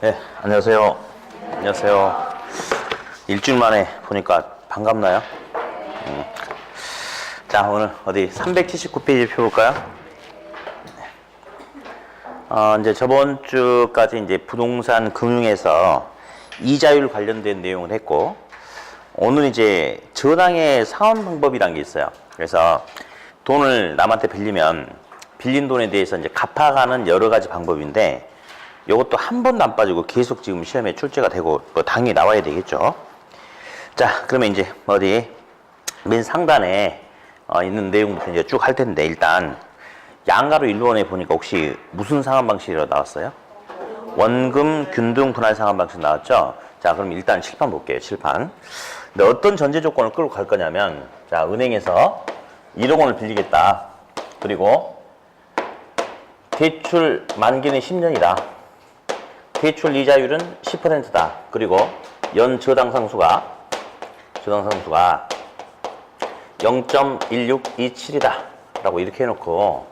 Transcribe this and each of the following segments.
네, 안녕하세요. 안녕하세요. 일주일 만에 보니까 반갑나요? 자, 오늘 어디 379페이지 펴볼까요? 이제 저번 주까지 이제 부동산 금융에서 이자율 관련된 내용을 했고, 오늘 이제 저당의 상환 방법이란 게 있어요. 그래서 돈을 남한테 빌리면 빌린 돈에 대해서 이제 갚아가는 여러 가지 방법인데, 이것도 한 번도 안 빠지고 계속 지금 시험에 출제가 되고 뭐 당연히 나와야 되겠죠. 자, 그러면 이제 어디 맨 상단에 있는 내용부터 이제 쭉 할 텐데, 일단 양가로 일본에 보니까 혹시 무슨 상환 방식이라고 나왔어요? 원금 균등 분할 상환 방식 나왔죠. 자, 그럼 일단 칠판 볼게요. 칠판. 근데 어떤 전제 조건을 끌고 갈 거냐면, 자, 은행에서 1억 원을 빌리겠다. 그리고 대출 만기는 10년이다. 대출 이자율은 10%다. 그리고 연 저당 상수가 0.1627이다. 라고 이렇게 해놓고,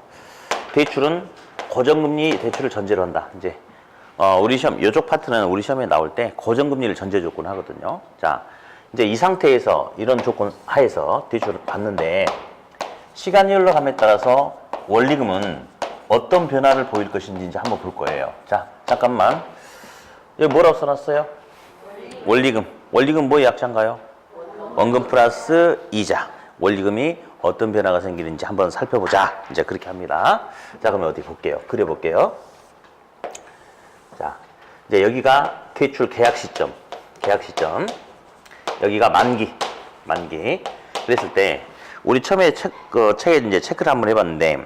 대출은 고정금리 대출을 전제로 한다. 이제, 우리 시험, 이쪽 파트는 우리 시험에 나올 때 고정금리를 전제 조건 하거든요. 자, 이제 이 상태에서 이런 조건 하에서 대출을 받는데, 시간이 흘러감에 따라서 원리금은 어떤 변화를 보일 것인지 이제 한번 볼 거예요. 자, 잠깐만. 여기 뭐라고 써놨어요? 원리금. 원리금 뭐의 약자인가요? 원금 플러스 이자. 원리금이 어떤 변화가 생기는지 한번 살펴보자. 이제 그렇게 합니다. 자, 그러면 어디 볼게요. 그려볼게요. 자, 이제 여기가 대출 계약 시점. 계약 시점. 여기가 만기. 그랬을 때, 우리 처음에 책에 이제 체크를 한번 해봤는데,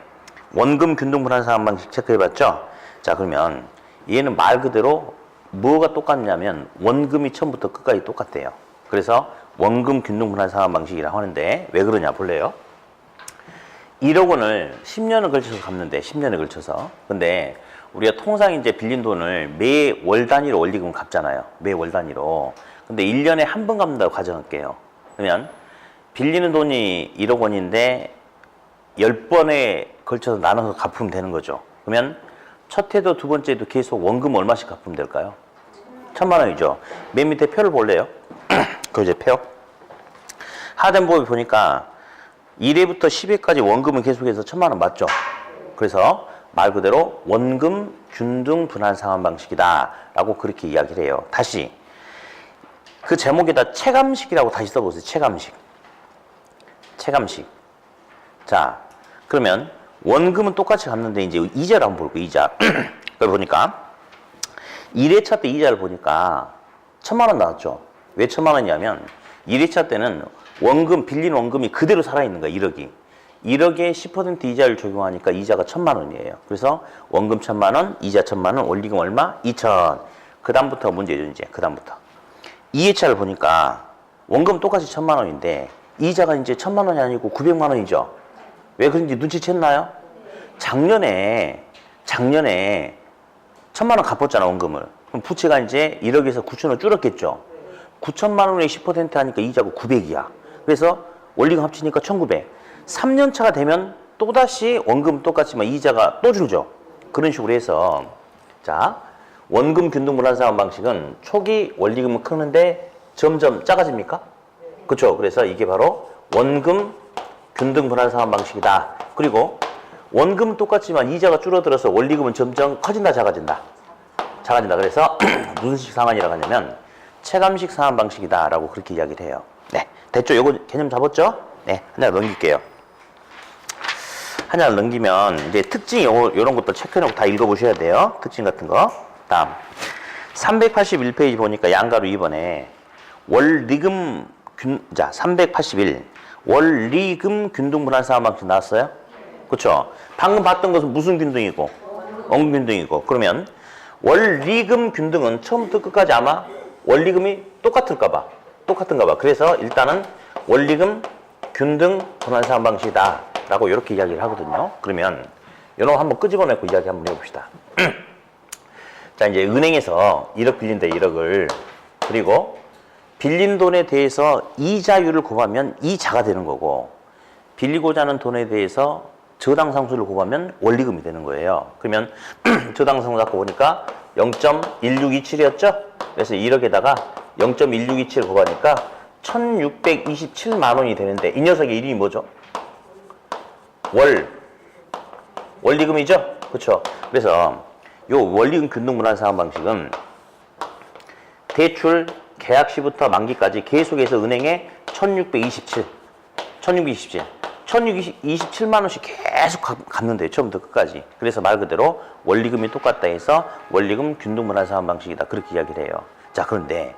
원금 균등 분할 상환 방식 체크해봤죠? 자, 그러면 얘는 말 그대로 뭐가 똑같냐면 원금이 처음부터 끝까지 똑같대요. 그래서 원금 균등 분할 상환 방식이라고 하는데, 왜 그러냐 볼래요? 1억 원을 10년을 걸쳐서 갚는데, 10년에 걸쳐서. 근데 우리가 통상 이제 빌린 돈을 매 월 단위로 원리금을 갚잖아요. 매 월 단위로. 근데 1년에 한 번 갚는다고 가정할게요. 그러면 빌리는 돈이 1억 원인데 10번에 걸쳐서 나눠서 갚으면 되는 거죠. 그러면 첫 해도 두 번째도 계속 원금 얼마씩 갚으면 될까요? 1,000만 원이죠. 맨 밑에 표를 볼래요? 그 이제 표. 하단 법에 보니까 1회부터 10회까지 원금은 계속해서 1,000만 원 맞죠? 그래서 말 그대로 원금 균등 분할 상환 방식이다 라고 그렇게 이야기를 해요. 다시 그 제목에다 체감식이라고 다시 써보세요. 체감식. 자, 그러면 원금은 똑같이 갚는데 이제 이자를 한번 볼게요. 이자. 그걸 보니까 1회차 때 이자를 보니까 1,000만 원 나왔죠. 왜 1,000만 원이냐면 1회차 때는 원금, 빌린 원금이 그대로 살아있는 거야. 1억이. 1억에 10% 이자를 적용하니까 이자가 1,000만 원이에요. 그래서 원금 1,000만 원, 이자 1,000만 원, 원리금 얼마? 2,000. 그 다음부터 문제죠. 이제 그 다음부터 2회차를 보니까 원금 똑같이 1,000만 원인데 이자가 이제 1,000만 원이 아니고 900만 원이죠. 왜 그런지 눈치챘나요? 작년에 1,000만 원 갚았잖아, 원금을. 그럼 부채가 이제 1억에서 9,000원 줄었겠죠. 9,000만 원에 10% 하니까 이자가 900이야. 그래서 원리금 합치니까 1,900. 3년 차가 되면 또다시 원금 똑같지만 이자가 또 줄죠. 그런 식으로 해서, 자, 원금 균등 분할 상환 방식은 초기 원리금은 크는데 점점 작아집니까? 그렇죠. 그래서 이게 바로 원금 균등 분할 상환 방식이다. 그리고 원금은 똑같지만 이자가 줄어들어서 원리금은 점점 커진다, 작아진다. 그래서 무슨 식 상환이라고 하냐면 체감식 상환 방식이다라고 그렇게 이야기를 해요. 네, 됐죠? 요거 개념 잡았죠? 네, 하나 넘길게요. 하나 넘기면 이제 특징 요런 것도 체크해놓고 다 읽어보셔야 돼요. 특징 같은 거. 다음 381페이지 보니까 양가로 2번에 월리금 381 월리금 균등 분할 상환 방식 나왔어요? 그렇죠? 방금 봤던 것은 무슨 균등이고? 원금 균등이고. 그러면 월리금 균등은 처음부터 끝까지 아마 원리금이 똑같은가 봐. 그래서 일단은 원리금 균등 분할 상환 방식이다 라고 이렇게 이야기를 하거든요. 그러면 이런 거 한번 끄집어내고 이야기 한번 해봅시다. 자, 이제 은행에서 1억 빌린다, 1억을. 그리고 빌린 돈에 대해서 이자율을 곱하면 이자가 되는 거고, 빌리고자 하는 돈에 대해서 저당 상수를 곱하면 원리금이 되는 거예요. 그러면 저당 상수 아까 보니까 0.1627이었죠? 그래서 1억에다가 0.1627 곱하니까 1627만 원이 되는데 이 녀석의 이름이 뭐죠? 원리금이죠? 그렇죠? 그래서 요 원리금 균등분할 상환 방식은 대출 계약 시부터 만기까지 계속해서 은행에 1627만 원씩 계속 갚는 데요. 처음부터 끝까지. 그래서 말 그대로 원리금이 똑같다 해서 원리금 균등분할 상환 방식이다. 그렇게 이야기를 해요. 자, 그런데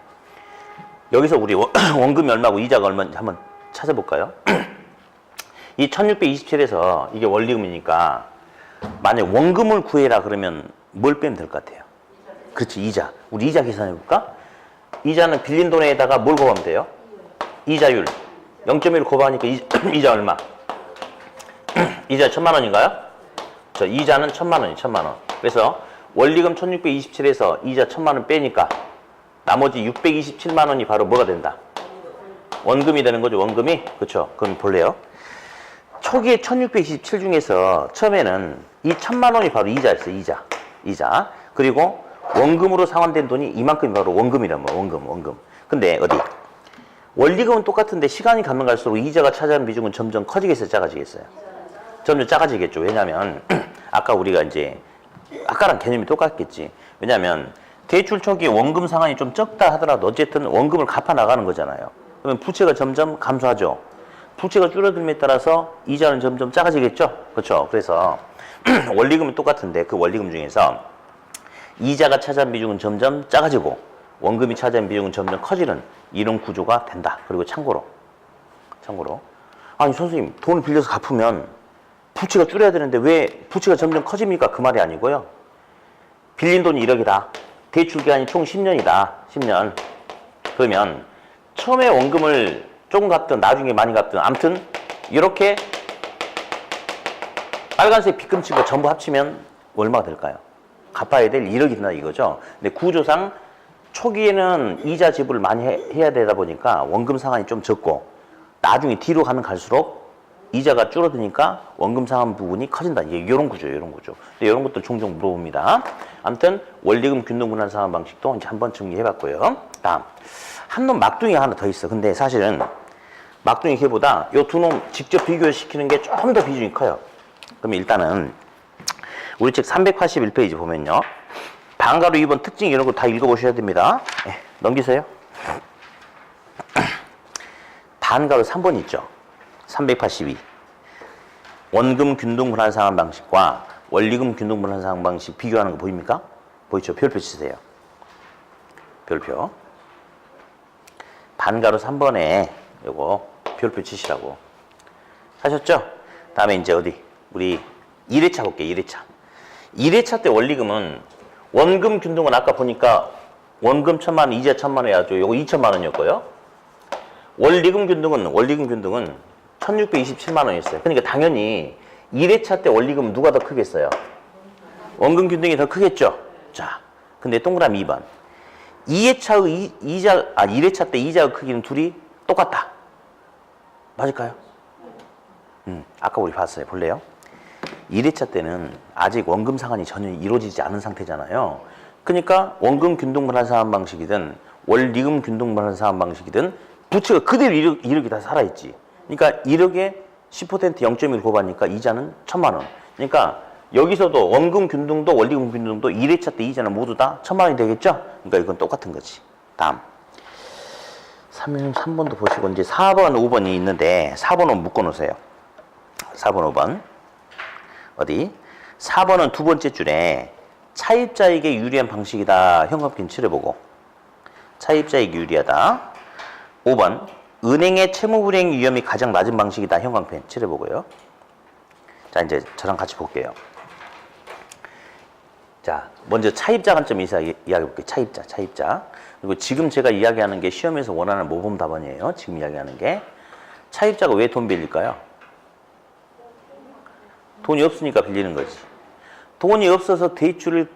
여기서 우리 원금이 얼마고 이자가 얼마인지 한번 찾아볼까요? 이 1627에서 이게 원리금이니까 만약 원금을 구해라 그러면 뭘 빼면 될 것 같아요? 그렇지, 이자. 우리 이자 계산해볼까? 이자는 빌린 돈에다가 뭘 곱하면 돼요? 이자율. 0.1 곱하니까 이자 얼마? 이자 1,000만 원인가요? 저 이자는 1,000만 원이 1,000만 원. 그래서 원리금 1627에서 이자 1,000만 원 빼니까 나머지 627만 원이 바로 뭐가 된다? 원금이 되는 거죠, 원금이. 그렇죠. 그럼 볼래요? 초기에 1627 중에서 처음에는 이 1,000만 원이 바로 이자였어요, 이자. 그리고 원금으로 상환된 돈이 이만큼이 바로 원금이란 말이에요, 원금. 근데 어디? 원리금은 똑같은데 시간이 가면 갈수록 이자가 차지하는 비중은 점점 커지겠어요, 작아지겠어요? 점점 작아지겠죠. 왜냐면 아까 우리가 이제 아까랑 개념이 똑같겠지. 왜냐면 대출 초기 원금 상환이 좀 적다 하더라도 어쨌든 원금을 갚아 나가는 거잖아요. 그러면 부채가 점점 감소하죠. 부채가 줄어들음에 따라서 이자는 점점 작아지겠죠. 그렇죠. 그래서 원리금은 똑같은데 그 원리금 중에서 이자가 차지한 비중은 점점 작아지고 원금이 차지한 비중은 점점 커지는 이런 구조가 된다. 그리고 참고로 아니 선생님 돈을 빌려서 갚으면 부채가 줄어야 되는데 왜 부채가 점점 커집니까? 그 말이 아니고요. 빌린 돈이 1억이다. 대출 기간이 총 10년이다. 10년. 그러면 처음에 원금을 조금 갚든 나중에 많이 갚든 아무튼 이렇게 빨간색 빗금치가 전부 합치면 얼마가 될까요? 갚아야 될 1억이 된다 이거죠. 근데 구조상 초기에는 이자 지불을 많이 해야 되다 보니까 원금 상환이 좀 적고 나중에 뒤로 가면 갈수록 이자가 줄어드니까 원금 상환 부분이 커진다. 이게 이런 구조예요, 이런 구조. 근데 이런 것도 종종 물어봅니다. 아무튼 원리금 균등분할 상환 방식도 이제 한번 정리해봤고요. 다음 한 놈 막둥이가 하나 더 있어. 근데 사실은 막둥이 걔보다 이 두 놈 직접 비교시키는 게 조금 더 비중이 커요. 그러면 일단은 우리 책 381페이지 보면요. 방가로 2번 특징 이런 거 다 읽어보셔야 됩니다. 네, 넘기세요. 반가로 3번 있죠. 382. 원금 균등분할 상환 방식과 원리금 균등분할 상환 방식 비교하는 거 보입니까? 보이죠? 별표 치세요. 별표. 반가로 3번에 요거 별표 치시라고. 하셨죠? 다음에 이제 어디? 우리 1회차 볼게요. 1회차. 1회차 때 원리금은 원금 균등은 아까 보니까 원금 1,000만 원, 이자 1,000만 원 해야죠. 요거 2,000만 원이었고요. 원리금 균등은 1,627만 원이었어요. 그러니까 당연히 1회차 때 원리금은 누가 더 크겠어요? 원금 균등이 더 크겠죠. 자, 근데 동그라미 2번. 1회차 때 이자의 크기는 둘이 똑같다. 맞을까요? 아까 우리 봤어요. 볼래요? 1회차 때는 아직 원금 상환이 전혀 이루어지지 않은 상태잖아요. 그러니까 원금 균등분할 상환 방식이든 원리금 균등분할 상환 방식이든 부채가 그대로 1억이 다 살아있지. 그러니까 1억에 10% 0.1 곱하니까 이자는 1,000만 원. 그러니까 여기서도 원금 균등도 원리금 균등도 1회차 때 이자는 모두 다 1,000만 원이 되겠죠? 그러니까 이건 똑같은 거지. 다음. 3번도 보시고 이제 4번, 5번이 있는데 4번은 묶어놓으세요. 4번, 5번. 어디? 4번은 두 번째 줄에 차입자에게 유리한 방식이다. 현금빈 칠해보고. 차입자에게 유리하다. 5번. 은행의 채무불이행 위험이 가장 낮은 방식이다. 형광펜 칠해보고요. 자, 이제 저랑 같이 볼게요. 자, 먼저 차입자 관점 이야기해볼게요. 차입자. 그리고 지금 제가 이야기하는 게 시험에서 원하는 모범 답안이에요. 지금 이야기하는 게. 차입자가 왜 돈 빌릴까요? 돈이 없으니까 빌리는 거지. 돈이 없어서 대출을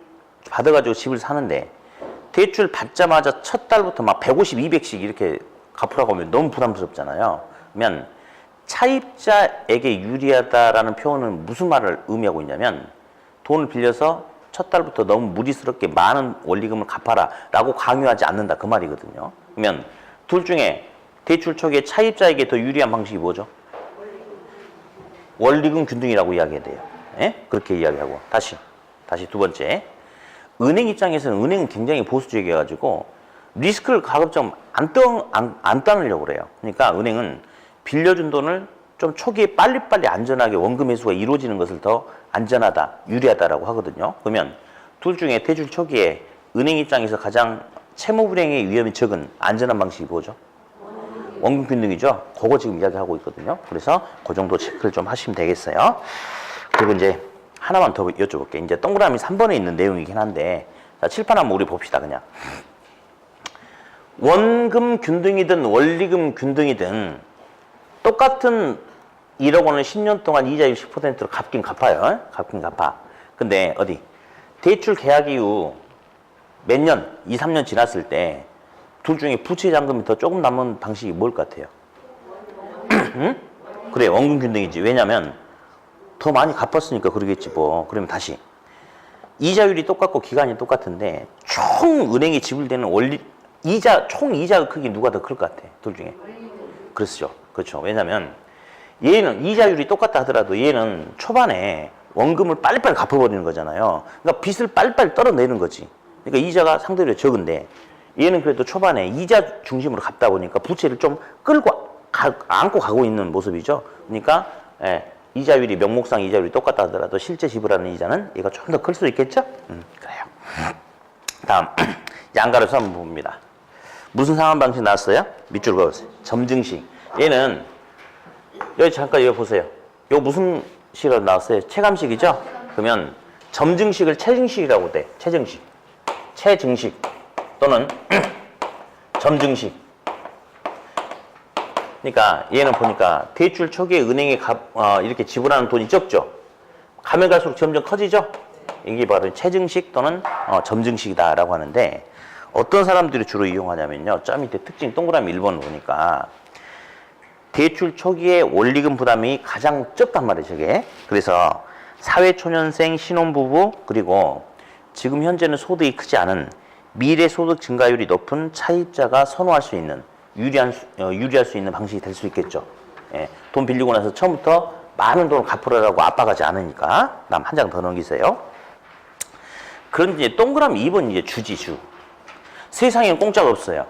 받아가지고 집을 사는데 대출 받자마자 첫 달부터 막 150, 200씩 이렇게 갚으라고 하면 너무 부담스럽잖아요. 그러면 차입자에게 유리하다라는 표현은 무슨 말을 의미하고 있냐면 돈을 빌려서 첫 달부터 너무 무리스럽게 많은 원리금을 갚아라 라고 강요하지 않는다 그 말이거든요. 그러면 둘 중에 대출 초기에 차입자에게 더 유리한 방식이 뭐죠? 원리금 균등이라고 이야기해야 돼요. 예? 그렇게 이야기하고 다시 두 번째, 은행 입장에서는 은행은 굉장히 보수적이어가지고 리스크를 가급적 안 따르려고 그래요. 그러니까 은행은 빌려준 돈을 좀 초기에 빨리빨리 안전하게 원금 회수가 이루어지는 것을 더 안전하다, 유리하다라고 하거든요. 그러면 둘 중에 대출 초기에 은행 입장에서 가장 채무 불이행의 위험이 적은 안전한 방식이 뭐죠? 원금 균등이죠. 그거 지금 이야기하고 있거든요. 그래서 그 정도 체크를 좀 하시면 되겠어요. 그리고 이제 하나만 더 여쭤볼게요. 이제 동그라미 3번에 있는 내용이긴 한데, 자, 칠판 한번 우리 봅시다, 그냥. 원금 균등이든 원리금 균등이든 똑같은 1억 원을 10년 동안 이자율 10%로 갚긴 갚아요. 갚긴 갚아. 근데 어디? 대출 계약 이후 몇 년, 2, 3년 지났을 때 둘 중에 부채 잔금이 더 조금 남은 방식이 뭘 것 같아요? 응? 그래, 원금 균등이지. 왜냐면 더 많이 갚았으니까 그러겠지 뭐. 그러면 다시. 이자율이 똑같고 기간이 똑같은데 총 은행에 지불되는 총 이자 크기 누가 더 클 것 같아? 둘 중에. 그렇죠. 그렇죠. 왜냐면 얘는 이자율이 똑같다 하더라도 얘는 초반에 원금을 빨리빨리 갚아버리는 거잖아요. 그러니까 빚을 빨리빨리 떨어내는 거지. 그러니까 이자가 상대적으로 적은데 얘는 그래도 초반에 이자 중심으로 갚다 보니까 부채를 좀 안고 가고 있는 모습이죠. 그러니까 이자율이 명목상 이자율이 똑같다 하더라도 실제 지불하는 이자는 얘가 좀 더 클 수 있겠죠? 그래요. 다음 양가로서 한번 봅니다. 무슨 상환 방식 나왔어요? 밑줄 그어보세요. 점증식. 얘는 여기 잠깐 이거 보세요. 이거 무슨 식으로 나왔어요? 체감식이죠? 그러면 점증식을 체증식이라고 돼. 체증식 또는 점증식. 그러니까 얘는 보니까 대출 초기에 은행에 이렇게 지불하는 돈이 적죠. 가면 갈수록 점점 커지죠. 이게 바로 체증식 또는 점증식이다라고 하는데, 어떤 사람들이 주로 이용하냐면요. 저 밑에 특징 동그라미 1번을 보니까 대출 초기에 원리금 부담이 가장 적단 말이에요, 저게. 그래서 사회초년생, 신혼부부, 그리고 지금 현재는 소득이 크지 않은 미래 소득 증가율이 높은 차입자가 선호할 수 있는 유리할 수 있는 방식이 될 수 있겠죠. 예, 돈 빌리고 나서 처음부터 많은 돈을 갚으라고 압박하지 않으니까. 다음 한 장 더 넘기세요. 그런데 이제 동그라미 2번 이제 주지. 세상에는 공짜가 없어요.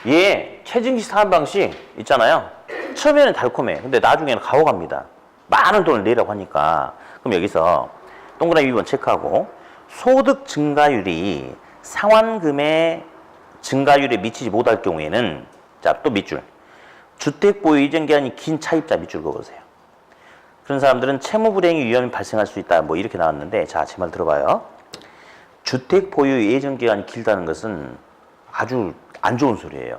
얘 체증식 상환 방식 있잖아요. 처음에는 달콤해. 근데 나중에는 가오갑니다. 많은 돈을 내라고 하니까. 그럼 여기서 동그라미 2번 체크하고, 소득 증가율이 상환금의 증가율에 미치지 못할 경우에는, 자, 또 밑줄. 주택 보유 이전 기간이 긴 차입자 밑줄 그어보세요. 그런 사람들은 채무 불이행의 위험이 발생할 수 있다. 뭐 이렇게 나왔는데, 자, 제 말 들어봐요. 주택 보유 예전 기간이 길다는 것은 아주 안 좋은 소리예요.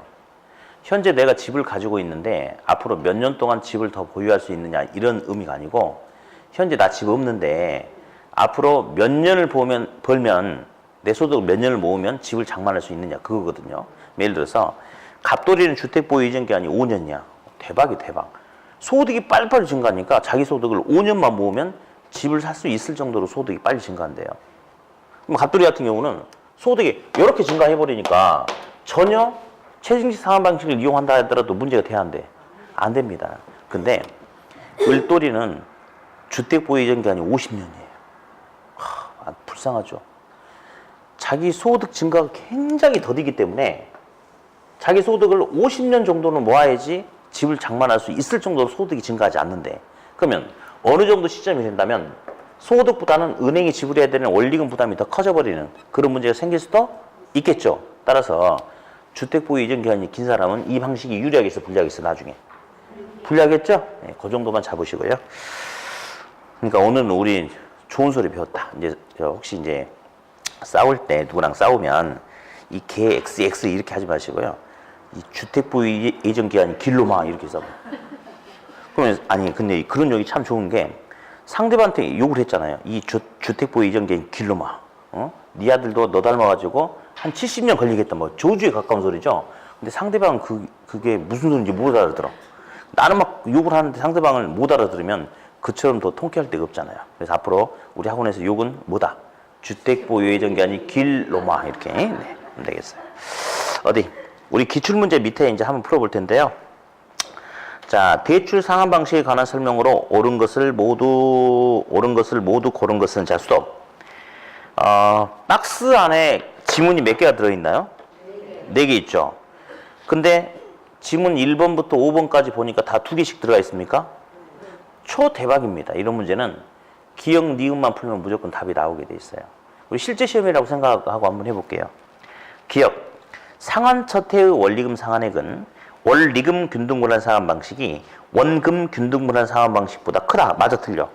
현재 내가 집을 가지고 있는데 앞으로 몇 년 동안 집을 더 보유할 수 있느냐, 이런 의미가 아니고, 현재 나 집 없는데 앞으로 몇 년을 벌면 내 소득을 몇 년을 모으면 집을 장만할 수 있느냐, 그거거든요. 예를 들어서 갑돌이는 주택 보유 이전 기간이 5년이야. 대박이 대박. 소득이 빨리빨리 증가하니까 자기 소득을 5년만 모으면 집을 살 수 있을 정도로 소득이 빨리 증가한대요. 그럼 갑돌이 같은 경우는 소득이 이렇게 증가해버리니까 전혀 체증식 상환 방식을 이용한다 하더라도 문제가 돼야 한대. 안 됩니다. 근데 을돌이는 주택 보유 이전 기간이 50년이에요. 불쌍하죠. 자기 소득 증가가 굉장히 더디기 때문에 자기 소득을 50년 정도는 모아야지 집을 장만할 수 있을 정도로 소득이 증가하지 않는데, 그러면 어느 정도 시점이 된다면 소득보다는 은행이 지불해야 되는 원리금 부담이 더 커져버리는 그런 문제가 생길 수도 있겠죠. 따라서 주택 보유 이전 기간이 긴 사람은 이 방식이 유리하겠어, 불리하겠어? 나중에 불리하겠죠? 네, 그 정도만 잡으시고요. 그러니까 오늘은 우리 좋은 소리 배웠다. 이제 혹시 이제 싸울 때 누구랑 싸우면 이 개 XX 이렇게 하지 마시고요. 이 주택 보유 예전 기간이 길로마 이렇게 써. 그러면 아니 근데 그런 욕이 참 좋은 게, 상대방한테 욕을 했잖아요. 이 주택 보유 예전 기간이 길로마. 네 아들도 너 닮아가지고 한 70년 걸리겠다. 뭐 저주에 가까운 소리죠. 근데 상대방은 그게 무슨 소리인지 못 알아들어. 나는 막 욕을 하는데 상대방을 못 알아들으면 그처럼 더 통쾌할 데가 없잖아요. 그래서 앞으로 우리 학원에서 욕은 뭐다? 주택보유 예정 기간이 길로마 이렇게 네, 하면 되겠어요. 어디 우리 기출문제 밑에 이제 한번 풀어볼 텐데요. 자, 대출 상환 방식에 관한 설명으로 옳은 것을 모두 고른 것은 자 스톱. 박스 안에 지문이 몇 개가 들어있나요? 4개 있죠. 근데 지문 1번부터 5번까지 보니까 다 2개씩 들어가 있습니까? 초대박입니다. 이런 문제는 기억, 니은만 풀면 무조건 답이 나오게 돼 있어요. 우리 실제 시험이라고 생각하고 한번 해볼게요. 기억. 상환처태의 원리금 상환액은 원리금 균등분할 상환 방식이 원금 균등분할 상환 방식보다 크다. 맞아, 틀려?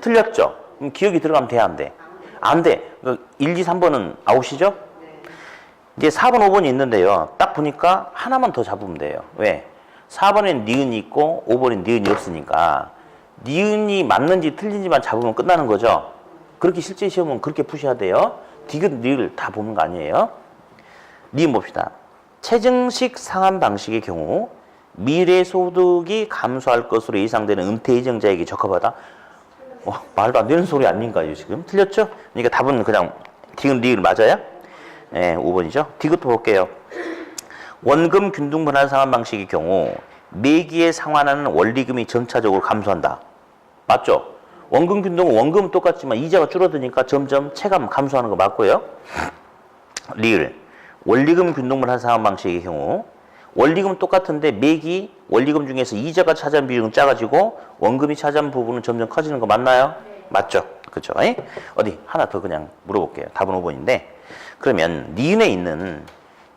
틀렸죠? 그럼 기억이 들어가면 돼, 안 돼? 안 돼. 1, 2, 3번은 아웃이죠? 이제 4번, 5번이 있는데요. 딱 보니까 하나만 더 잡으면 돼요. 왜? 4번엔 니은이 있고 5번엔 니은이 없으니까 니은이 맞는지 틀린지만 잡으면 끝나는 거죠. 그렇게 실제 시험은 그렇게 푸셔야 돼요. 디귿, 니을 다 보는 거 아니에요? 니은 봅시다. 체증식 상환 방식의 경우 미래 소득이 감소할 것으로 예상되는 은퇴 예정자에게 적합하다. 말도 안 되는 소리 아닌가요, 지금? 틀렸죠? 그러니까 답은 그냥 디귿, 니을 맞아요? 네, 5번이죠. 디귿도 볼게요. 원금 균등분할 상환 방식의 경우 매기에 상환하는 원리금이 점차적으로 감소한다. 맞죠? 원금 균등은 원금은 똑같지만 이자가 줄어드니까 점점 체감 감소하는 거 맞고요. 리을. 원리금 균등분할 상환 방식의 경우 원리금은 똑같은데 매기 원리금 중에서 이자가 차지한 비율은 작아지고 원금이 차지한 부분은 점점 커지는 거 맞나요? 네. 맞죠? 그렇죠? 어디 하나 더 그냥 물어볼게요. 답은 5번인데 그러면 니은에 있는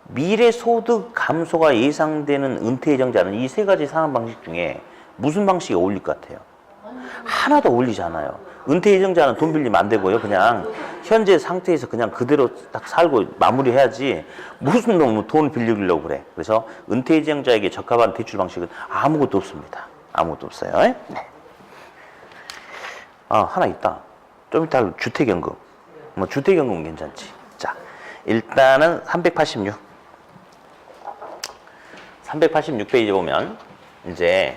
미래 소득 감소가 예상되는 은퇴 예정자는 이 3가지 상환 방식 중에 무슨 방식이 어울릴 것 같아요? 하나도 어울리잖아요. 은퇴 예정자는 돈 빌리면 안 되고요. 그냥 현재 상태에서 그냥 그대로 딱 살고 마무리해야지 무슨 놈 돈 빌리려고 그래. 그래서 은퇴 예정자에게 적합한 대출 방식은 아무것도 없습니다. 아무것도 없어요. 네. 하나 있다. 좀 이따 주택연금. 뭐 주택연금은 괜찮지. 자, 일단은 386. 386페이지 보면 이제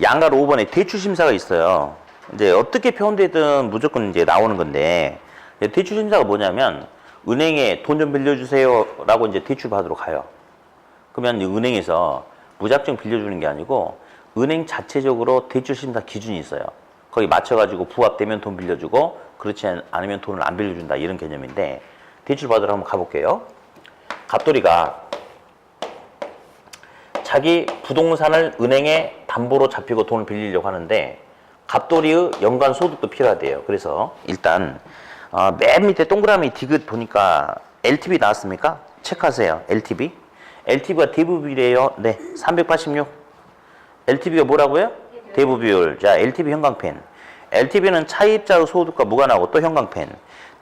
양가로 5번에 대출심사가 있어요. 이제 어떻게 표현되든 무조건 이제 나오는 건데, 대출심사가 뭐냐면, 은행에 돈 좀 빌려주세요 라고 이제 대출 받으러 가요. 그러면 은행에서 무작정 빌려주는 게 아니고, 은행 자체적으로 대출심사 기준이 있어요. 거기 맞춰가지고 부합되면 돈 빌려주고, 그렇지 않으면 돈을 안 빌려준다. 이런 개념인데, 대출 받으러 한번 가볼게요. 갑돌이가 자기 부동산을 은행에 담보로 잡히고 돈을 빌리려고 하는데 갑돌이의 연간 소득도 필요하대요. 그래서 일단 맨 밑에 동그라미 디귿 보니까 LTV 나왔습니까? 체크하세요. LTV. LTV가 대부비율이에요. 네, 386. LTV가 뭐라고요? 대부비율. 자, LTV 형광펜. LTV는 차입자의 소득과 무관하고 또 형광펜.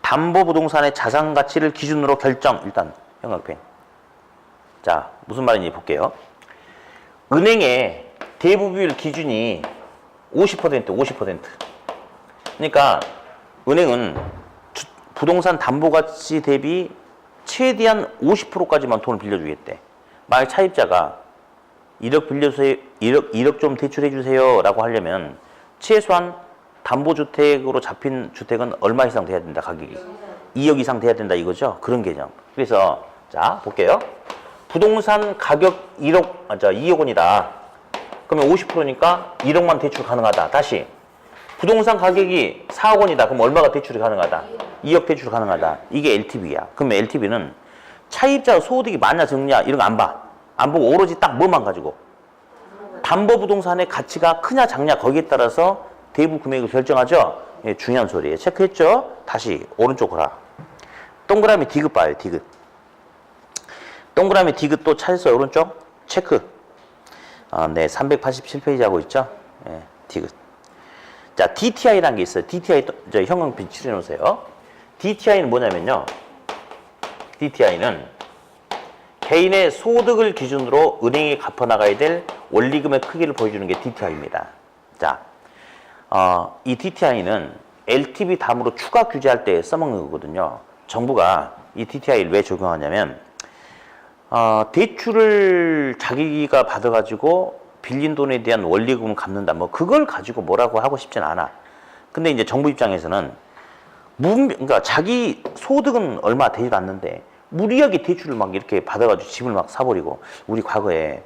담보부동산의 자산 가치를 기준으로 결정. 일단 형광펜. 자, 무슨 말인지 볼게요. 은행의 대부비율 기준이 50%. 그러니까 은행은 부동산 담보가치 대비 최대한 50%까지만 돈을 빌려주겠대. 만약 차입자가 1억 빌려주세요, 1억 좀 대출해 주세요 라고 하려면 최소한 담보주택으로 잡힌 주택은 얼마 이상 돼야 된다, 가격이? 2억 이상 돼야 된다 이거죠? 그런 개념. 그래서 자, 볼게요. 부동산 가격 2억 원이다. 그러면 50%니까 1억만 대출 가능하다. 다시. 부동산 가격이 4억 원이다. 그럼 얼마가 대출이 가능하다? 2억 대출 가능하다. 이게 LTV야. 그러면 LTV는 차입자 소득이 많냐 적냐 이런 거 안 봐. 안 보고 오로지 딱 뭐만 가지고. 담보부동산의 가치가 크냐 작냐 거기에 따라서 대부 금액을 결정하죠. 예, 중요한 소리예요. 체크했죠? 다시 오른쪽 보라. 동그라미 디귿 봐요. 디귿. 동그라미 디귿 또 찾았어요. 오른쪽 체크. 네, 387페이지 하고 있죠. 네, 디귿. 자, DTI라는 게 있어요. DTI 저 형광펜 칠해 놓으세요. DTI는 뭐냐면요. DTI는 개인의 소득을 기준으로 은행에 갚아 나가야 될 원리금의 크기를 보여주는 게 DTI입니다. 자, 이 DTI는 LTV 담으로 추가 규제할 때 써먹는 거거든요. 정부가 이 DTI를 왜 적용하냐면 대출을 자기가 받아가지고 빌린 돈에 대한 원리금을 갚는다. 뭐 그걸 가지고 뭐라고 하고 싶진 않아. 근데 이제 정부 입장에서는 그러니까 자기 소득은 얼마 되지도 않는데 무리하게 대출을 막 이렇게 받아가지고 집을 막 사버리고 우리 과거에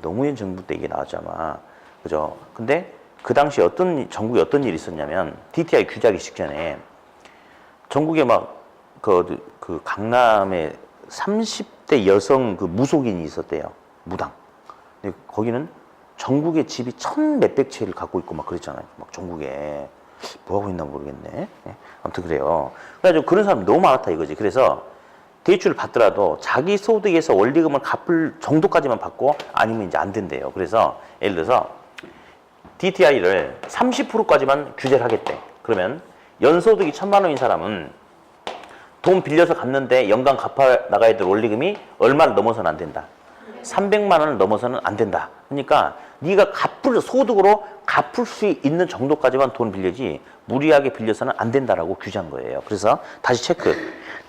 노무현 정부 때 이게 나왔잖아. 그죠? 근데 그 당시 전국에 어떤 일이 있었냐면 DTI 규제하기 직전에 전국에 막 그 강남에 30대 여성 그 무속인이 있었대요. 무당. 근데 거기는 전국에 집이 1000몇백 채를 갖고 있고 막 그랬잖아요. 막 전국에. 뭐 하고 있나 모르겠네. 아무튼 그래요. 그래가지고 그런 사람이 너무 많았다 이거지. 그래서 대출을 받더라도 자기 소득에서 원리금을 갚을 정도까지만 받고 아니면 이제 안 된대요. 그래서 예를 들어서 DTI를 30%까지만 규제를 하겠대. 그러면 연소득이 1000만 원인 사람은 돈 빌려서 갚는데 연간 갚아 나가야 될 원리금이 얼마를 넘어서는 안 된다. 300만 원을 넘어서는 안 된다. 그러니까 네가 소득으로 갚을 수 있는 정도까지만 돈 빌려지 무리하게 빌려서는 안 된다라고 규제한 거예요. 그래서 다시 체크.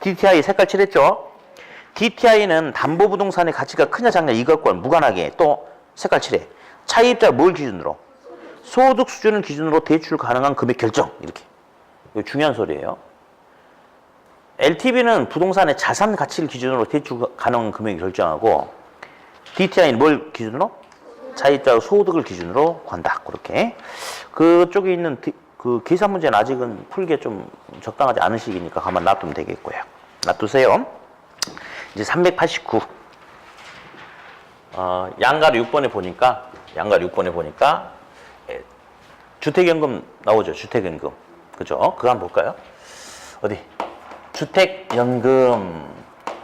DTI 색깔 칠했죠? DTI는 담보부동산의 가치가 크냐 작냐 이것과 무관하게 또 색깔 칠해. 차입자 뭘 기준으로? 소득 수준을 기준으로 대출 가능한 금액 결정. 이렇게. 이거 중요한 소리예요. LTV는 부동산의 자산 가치를 기준으로 대출 가능한 금액을 결정하고 DTI는 뭘 기준으로? 차입자 소득을 기준으로 관다. 그렇게. 그쪽에 있는 그 계산 문제는 아직은 풀기에 좀 적당하지 않은 시기니까 가만 놔두면 되겠고요. 놔두세요. 이제 389. 양가로 6번에 보니까 주택연금 나오죠. 주택연금. 그죠? 그거 한번 볼까요? 어디? 주택연금.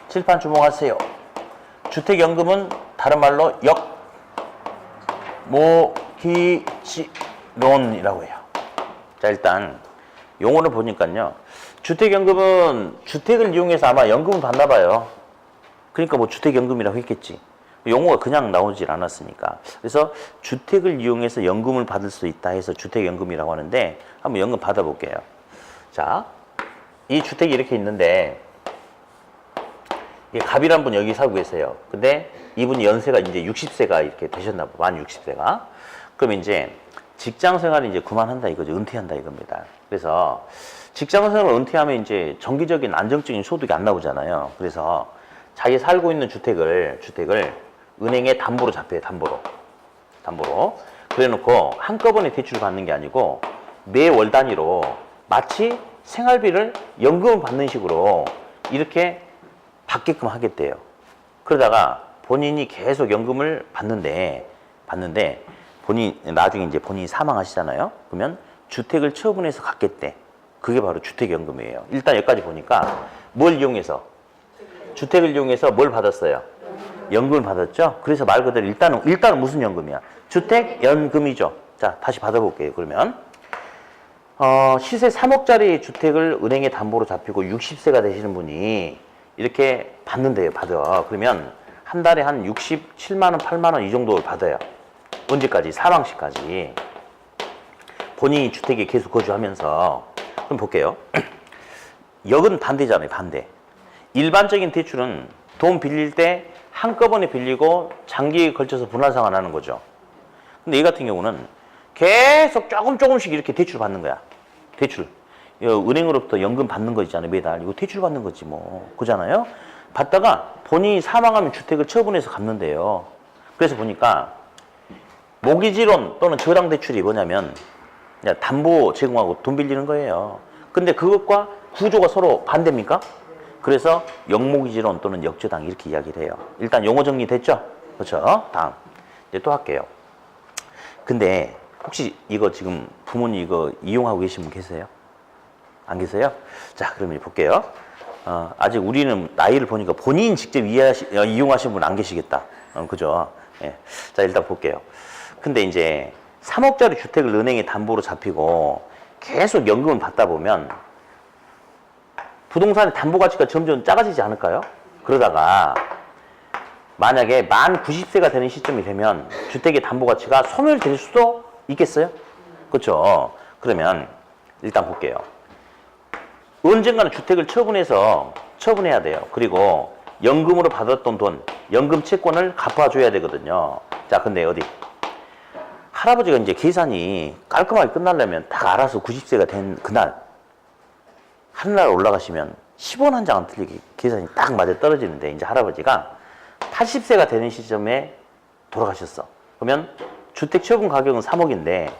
칠판 주목하세요. 주택연금은 다른 말로 역모기지론이라고 해요. 자, 일단 용어를 보니까요. 주택연금은 주택을 이용해서 아마 연금을 받나 봐요. 그러니까 뭐 주택연금이라고 했겠지. 용어가 그냥 나오질 않았으니까. 그래서 주택을 이용해서 연금을 받을 수 있다 해서 주택연금이라고 하는데 한번 연금 받아볼게요. 자, 이 주택이 이렇게 있는데 갑이란 분 여기 살고 계세요. 근데 이분이 연세가 이제 60세가 이렇게 되셨나 봐. 만 60세가. 그럼 이제 직장 생활을 이제 그만한다 이거죠. 은퇴한다 이겁니다. 그래서 직장 생활을 은퇴하면 이제 정기적인 안정적인 소득이 안 나오잖아요. 그래서 자기 살고 있는 주택을 은행에 담보로 잡혀요. 담보로. 그래 놓고 한꺼번에 대출 받는 게 아니고 매월 단위로 마치 생활비를 연금을 받는 식으로 이렇게 받게끔 하겠대요. 그러다가 본인이 계속 연금을 받는데 나중에 이제 본인이 사망하시잖아요. 그러면 주택을 처분해서 갖겠대. 그게 바로 주택연금이에요. 일단 여기까지 보니까 뭘 이용해서? 주택을 이용해서 뭘 받았어요? 연금을 받았죠? 그래서 말 그대로 일단은 무슨 연금이야? 주택연금이죠. 자, 다시 받아볼게요. 그러면 시세 3억짜리 주택을 은행에 담보로 잡히고 60세가 되시는 분이 이렇게 받는데요. 그러면 한 달에 한 67만 원, 8만 원 이 정도를 받아요. 언제까지? 사망 시까지. 본인이 주택에 계속 거주하면서. 그럼 볼게요. 역은 반대잖아요. 반대. 일반적인 대출은 돈 빌릴 때 한꺼번에 빌리고 장기에 걸쳐서 분할상환 하는 거죠. 근데 이 같은 경우는 계속 조금씩 이렇게 대출 받는 거야. 대출. 은행으로부터 연금 받는 거 있잖아요. 매달. 이거 대출 받는 거지 뭐. 그잖아요. 받다가 본인이 사망하면 주택을 처분해서 갚는데요. 그래서 보니까 모기지론 또는 저당대출이 뭐냐면 담보 제공하고 돈 빌리는 거예요. 근데 그것과 구조가 서로 반대입니까? 그래서 역모기지론 또는 역저당 이렇게 이야기를 해요. 일단 용어 정리 됐죠? 그렇죠? 다음. 이제 또 할게요. 근데 혹시 이거 지금 부모님 이거 이용하고 계신 분 계세요? 안 계세요? 자, 그러면 볼게요. 아직 우리는 나이를 보니까 본인 직접 이용하신 분 안 계시겠다. 그죠? 예. 자, 일단 볼게요. 근데 이제 3억짜리 주택을 은행에 담보로 잡히고 계속 연금을 받다 보면 부동산의 담보 가치가 점점 작아지지 않을까요? 그러다가 만약에 만 90세가 되는 시점이 되면 주택의 담보 가치가 소멸될 수도 있겠어요? 그렇죠? 그러면 일단 볼게요. 언젠가는 주택을 처분해야 돼요. 그리고 연금으로 받았던 돈, 연금 채권을 갚아줘야 되거든요. 자, 근데 어디? 할아버지가 이제 계산이 깔끔하게 끝나려면 다 알아서 90세가 된 그날 하늘나라 올라가시면 10원 한 장 안 틀리게 계산이 딱 맞아 떨어지는데 이제 할아버지가 80세가 되는 시점에 돌아가셨어. 그러면 주택 처분 가격은 3억인데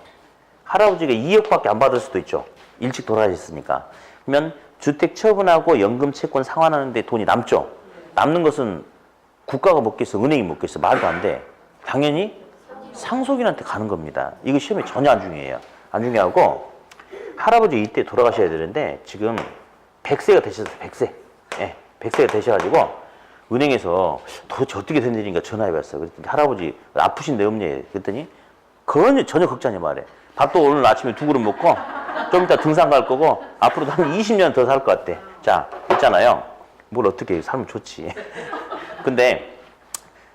할아버지가 2억밖에 안 받을 수도 있죠. 일찍 돌아가셨으니까. 그러면 주택 처분하고 연금 채권 상환하는데 돈이 남죠. 남는 것은 국가가 먹겠어, 은행이 먹겠어, 말도 안 돼. 당연히 상속인한테 가는 겁니다. 이거 시험에 전혀 안 중요해요. 안 중요하고 할아버지 이때 돌아가셔야 되는데 지금 100세가 되셨어요. 100세. 예, 100세가 되셔가지고 은행에서 도대체 어떻게 된 일인가 전화해봤어. 그랬더니 할아버지 아프신데 없니? 그랬더니 그건 전혀 걱정이 말해. 밥도 오늘 아침에 2그릇 먹고 좀 이따 등산 갈 거고 앞으로도 한 20년 더 살 것 같대. 자, 있잖아요. 뭘 어떻게 살면 좋지. 근데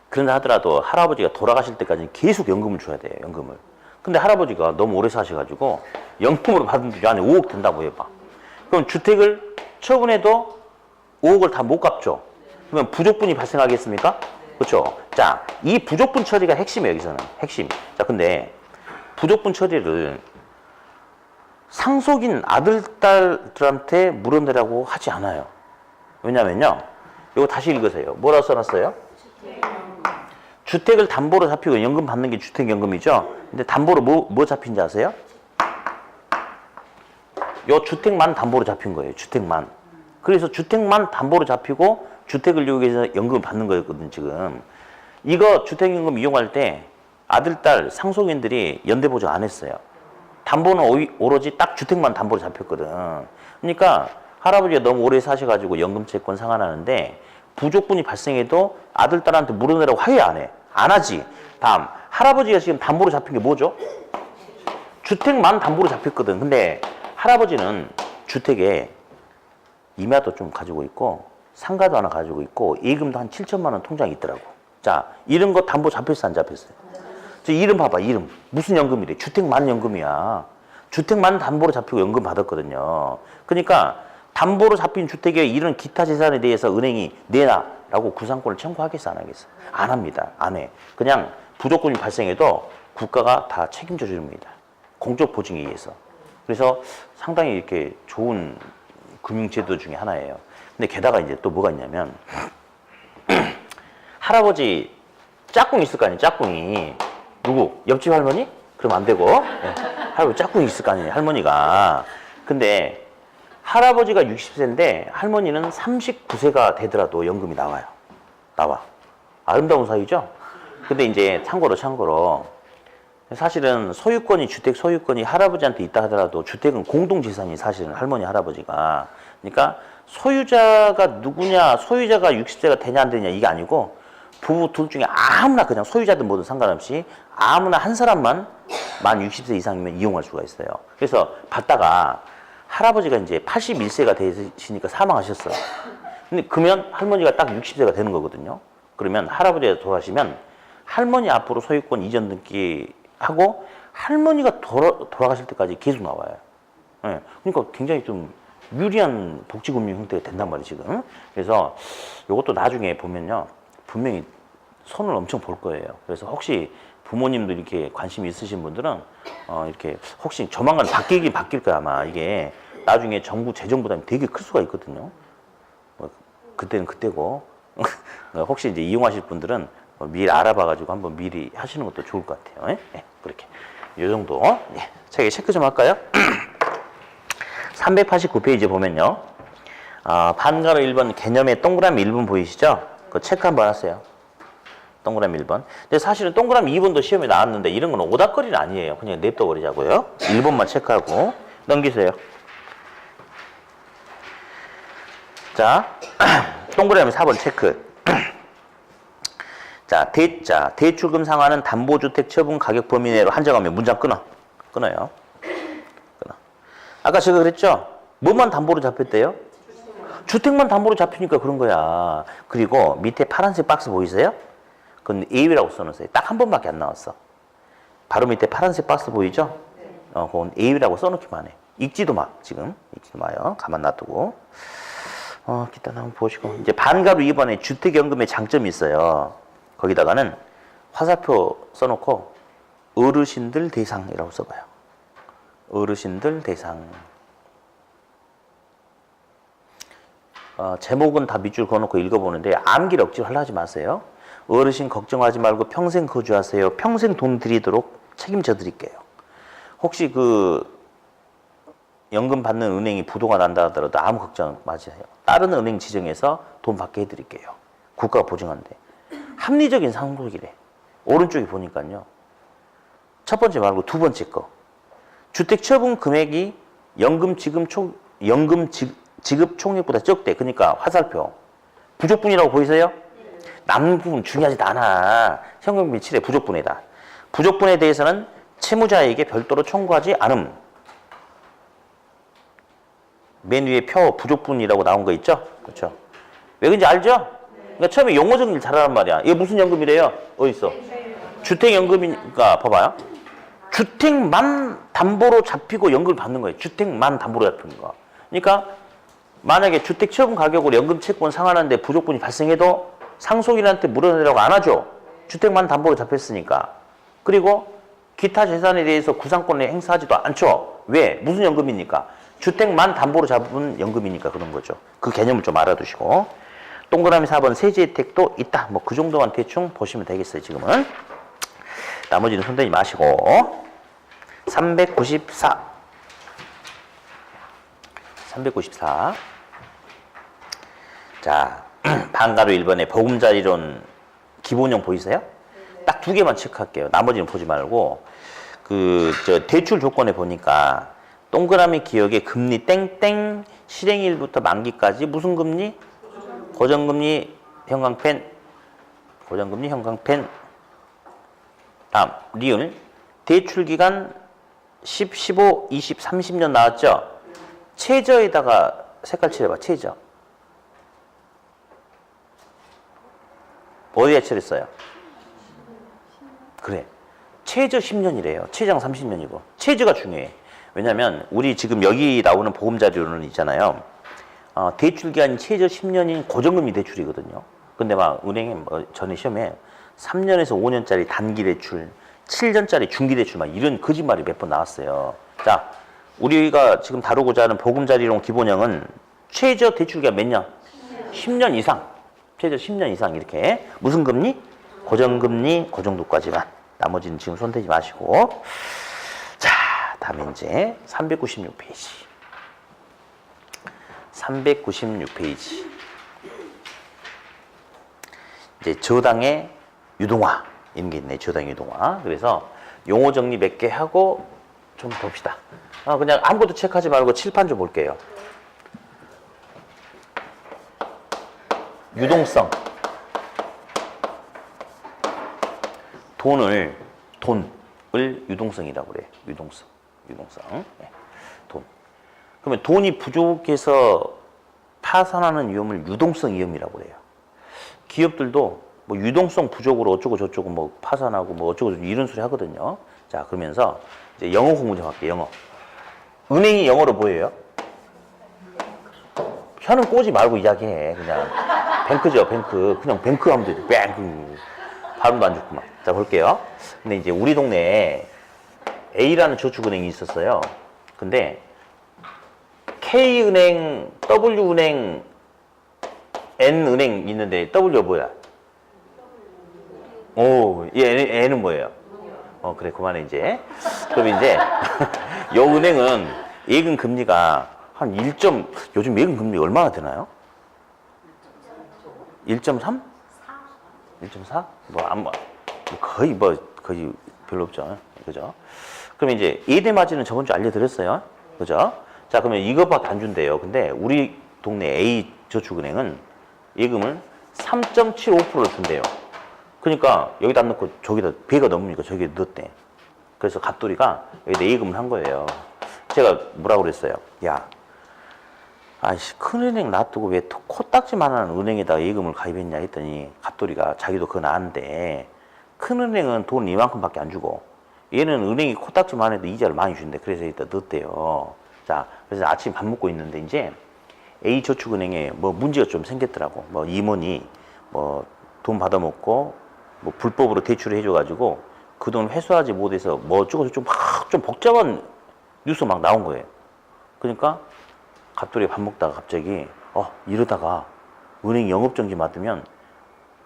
그런다 하더라도 할아버지가 돌아가실 때까지 계속 연금을 줘야 돼요. 연금을. 근데 할아버지가 너무 오래 사셔가지고 연금으로 받은 돈이 안에 5억 든다고 해봐. 그럼 주택을 처분해도 5억을 다 못 갚죠. 그러면 부족분이 발생하겠습니까? 그렇죠. 자, 이 부족분 처리가 핵심이에요. 여기서는 핵심. 자, 근데 부족분 처리를 상속인 아들, 딸들한테 물어내라고 하지 않아요. 왜냐면요. 이거 다시 읽으세요. 뭐라고 써놨어요? 주택을 담보로 잡히고 연금 받는 게 주택연금이죠. 근데 담보로 뭐 잡힌지 아세요? 요 주택만 담보로 잡힌 거예요. 주택만. 그래서 주택만 담보로 잡히고 주택을 이용해서 연금을 받는 거였거든요. 지금. 이거 주택연금 이용할 때 아들, 딸, 상속인들이 연대보증 안 했어요. 담보는 오로지 딱 주택만 담보로 잡혔거든. 그러니까 할아버지가 너무 오래 사셔가지고 연금채권 상환하는데 부족분이 발생해도 아들, 딸한테 물어내라고 화해 안 해. 안 하지. 다음, 할아버지가 지금 담보로 잡힌 게 뭐죠? 주택만 담보로 잡혔거든. 근데 할아버지는 주택에 임야도 좀 가지고 있고 상가도 하나 가지고 있고 예금도 한 7천만 원 통장이 있더라고. 자, 이런 거 담보 잡혔어 안 잡혔어요? 저 이름 봐봐. 이름. 무슨 연금이래? 주택만 연금이야. 주택만 담보로 잡히고 연금 받았거든요. 그러니까 담보로 잡힌 주택에 이런 기타 재산에 대해서 은행이 내놔라고 구상권을 청구하겠어 안 하겠어? 안 합니다. 안 해. 그냥 부족분이 발생해도 국가가 다 책임져 줍니다. 공적 보증에 의해서. 그래서 상당히 이렇게 좋은 금융제도 중에 하나예요. 근데 게다가 이제 또 뭐가 있냐면 할아버지 짝꿍 있을 거 아니에요. 짝꿍이. 누구? 옆집 할머니? 그러면 안 되고. 네. 할아버지 짝꿍이 있을 거 아니에요. 할머니가. 근데 할아버지가 60세인데 할머니는 39세가 되더라도 연금이 나와요. 나와. 아름다운 사유죠? 근데 이제 참고로 사실은 소유권이 주택 소유권이 할아버지한테 있다 하더라도 주택은 공동재산이 사실은 할머니 할아버지가. 그러니까 소유자가 누구냐 소유자가 60세가 되냐 안 되냐 이게 아니고 부부 둘 중에 아무나 그냥 소유자든 뭐든 상관없이 아무나 한 사람만 만 60세 이상이면 이용할 수가 있어요. 그래서 받다가 할아버지가 이제 81세가 되시니까 사망하셨어요. 근데 그러면 할머니가 딱 60세가 되는 거거든요. 그러면 할아버지가 돌아가시면 할머니 앞으로 소유권 이전 등기하고 할머니가 돌아가실 때까지 계속 나와요. 네. 그러니까 굉장히 좀 유리한 복지금융 형태가 된단 말이에요, 지금. 그래서 이것도 나중에 보면요. 분명히 손을 엄청 볼 거예요. 그래서 혹시 부모님도 이렇게 관심이 있으신 분들은 이렇게 혹시 조만간 바뀌긴 바뀔 거야 아마. 이게 나중에 정부 재정 부담이 되게 클 수가 있거든요. 그때는 그때고 혹시 이제 이용하실 분들은 미리 알아봐가지고 한번 미리 하시는 것도 좋을 것 같아요. 네, 그렇게 이 정도. 네, 책에 체크 좀 할까요? 389페이지 보면요. 반가로 1번 개념의 동그라미 1번 보이시죠? 그 체크 한번 하세요. 동그라미 1번. 근데 사실은 동그라미 2번도 시험에 나왔는데 이런 건 오닥거리는 아니에요. 그냥 냅둬 버리자고요. 1번만 체크하고 넘기세요. 자, 동그라미 4번 체크. 자, 대출금 상환은 담보주택 처분 가격 범위 내로 한정하면 문장 끊어요. 끊어. 아까 제가 그랬죠? 뭐만 담보로 잡혔대요? 주택만 담보로 잡히니까 그런 거야. 그리고 밑에 파란색 박스 보이세요? 그건 A라고 써놓으세요. 딱 한 번밖에 안 나왔어. 바로 밑에 파란색 박스 보이죠? 그건 A라고 써놓기만 해. 읽지도 마, 지금. 읽지도 마요. 가만 놔두고. 기타 한번 보시고. 이제 반가로 2번에 주택연금의 장점이 있어요. 거기다가는 화살표 써놓고 어르신들 대상이라고 써봐요. 어르신들 대상. 제목은 다 밑줄 그어놓고 읽어보는데 암기를 억지로 하려 하지 마세요. 어르신 걱정하지 말고 평생 거주하세요. 평생 돈 드리도록 책임져 드릴게요. 혹시 그 연금 받는 은행이 부도가 난다 하더라도 아무 걱정 마세요. 다른 은행 지정해서 돈 받게 해드릴게요. 국가가 보증한대. 합리적인 상속이래. 오른쪽에 보니까요. 첫 번째 말고 두 번째 거. 주택 처분 금액이 연금 지급 총액보다 적대. 그러니까 화살표. 부족분이라고 보이세요? 남는 부분 중요하지도 않아. 현금비 7에 부족분이다. 부족분에 대해서는 채무자에게 별도로 청구하지 않음. 맨 위에 표 부족분이라고 나온 거 있죠? 그렇죠? 왜 그런지 알죠? 그러니까 처음에 용어 정리를 잘하란 말이야. 이게 무슨 연금이래요? 어디 있어? 주택연금이니까 봐봐요. 주택만 담보로 잡히고 연금을 받는 거예요. 주택만 담보로 잡히는 거. 그러니까 만약에 주택 처분 가격으로 연금 채권 상환하는데 부족분이 발생해도 상속인한테 물어내라고 안 하죠. 주택만 담보로 잡혔으니까. 그리고 기타 재산에 대해서 구상권을 행사하지도 않죠. 왜? 무슨 연금입니까? 주택만 담보로 잡은 연금이니까 그런 거죠. 그 개념을 좀 알아두시고. 동그라미 4번 세제 혜택도 있다. 뭐 그 정도만 대충 보시면 되겠어요. 지금은. 나머지는 손대지 마시고. 394. 394. 자, 방가루 1번에 보금자리론 기본형 보이세요? 딱 두 개만 체크할게요. 나머지는 보지 말고. 대출 조건에 보니까 동그라미 기억에 금리 땡땡 실행일부터 만기까지 무슨 금리? 고정금리 형광펜. 고정금리 형광펜. 다음 리을 대출기간 10, 15, 20, 30년 나왔죠? 최저에다가 색깔 칠해봐. 최저. 어디에 칠했어요? 그래. 최저 10년이래요. 최장 30년이고. 최저가 중요해. 왜냐면 우리 지금 여기 나오는 보험자료는 있잖아요. 대출기간이 최저 10년인 고정금리 대출이거든요. 근데 막 은행에 전에 시험에 3년에서 5년짜리 단기 대출, 7년짜리 중기 대출 막 이런 거짓말이 몇 번 나왔어요. 자, 우리가 지금 다루고자 하는 보금자리론 기본형은 최저 대출기간 몇 년? 10년 이상. 최저 10년 이상 이렇게. 무슨 금리? 고정금리 그 정도까지만. 나머지는 지금 손대지 마시고. 자, 다음에 이제 396페이지. 396페이지. 이제 저당의 유동화. 이런 게 있네. 저당의 유동화. 그래서 용어 정리 몇 개 하고 좀 봅시다. 그냥 아무것도 체크하지 말고 칠판 좀 볼게요. 유동성. 돈을 유동성이라고 그래. 유동성. 네. 돈. 그러면 돈이 부족해서 파산하는 위험을 유동성 위험이라고 그래요. 기업들도 뭐 유동성 부족으로 어쩌고 저쩌고 뭐 파산하고 뭐 어쩌고 저쩌고 이런 소리 하거든요. 자, 그러면서 이제 영어 공부 좀 할게요. 영어. 은행이 영어로 뭐예요? 혀는 꼬지 말고 이야기해. 그냥 뱅크죠, 뱅크. 그냥 뱅크 하면 되지. 뱅크. 발음도 안 좋구만. 자, 볼게요. 근데 이제 우리 동네에 A라는 저축은행이 있었어요. 근데 K은행, W은행, N은행 있는데 W가 뭐야? 오, N은 뭐예요? 그래, 그만해 이제. 그럼 이제 요 은행은 예금 금리가 한 1점, 요즘 예금 금리 얼마나 되나요? 1.3? 1.4? 거의 별로 없죠. 그죠? 그럼 이제 예대 마진은 저번 주 알려드렸어요. 그죠? 자, 그러면 이것밖에 안 준대요. 근데 우리 동네 A 저축은행은 예금을 3.75%를 준대요. 그러니까 여기다 안 넣고 저기다 배가 넘으니까 저기에 넣었대. 그래서 갑돌이가 여기다 예금을 한 거예요. 제가 뭐라고 그랬어요? 야, 아이씨, 큰은행 놔두고 왜 코딱지만한 은행에다 예금을 가입했냐 했더니 갑돌이가 자기도 그건 아는데 큰은행은 돈 이만큼밖에 안 주고 얘는 은행이 코딱지만 해도 이자를 많이 준대. 그래서 여기다 넣었대요. 자, 그래서 아침 밥 먹고 있는데 이제 A저축은행에 뭐 문제가 좀 생겼더라고. 뭐 임원이 뭐 돈 받아먹고 뭐 불법으로 대출을 해줘가지고 그 돈 회수하지 못해서 뭐 어쩌고저쩌고 막 좀 복잡한 뉴스 막 나온 거예요. 그러니까 갑돌이 밥 먹다가 갑자기 이러다가 은행 영업정지 맞으면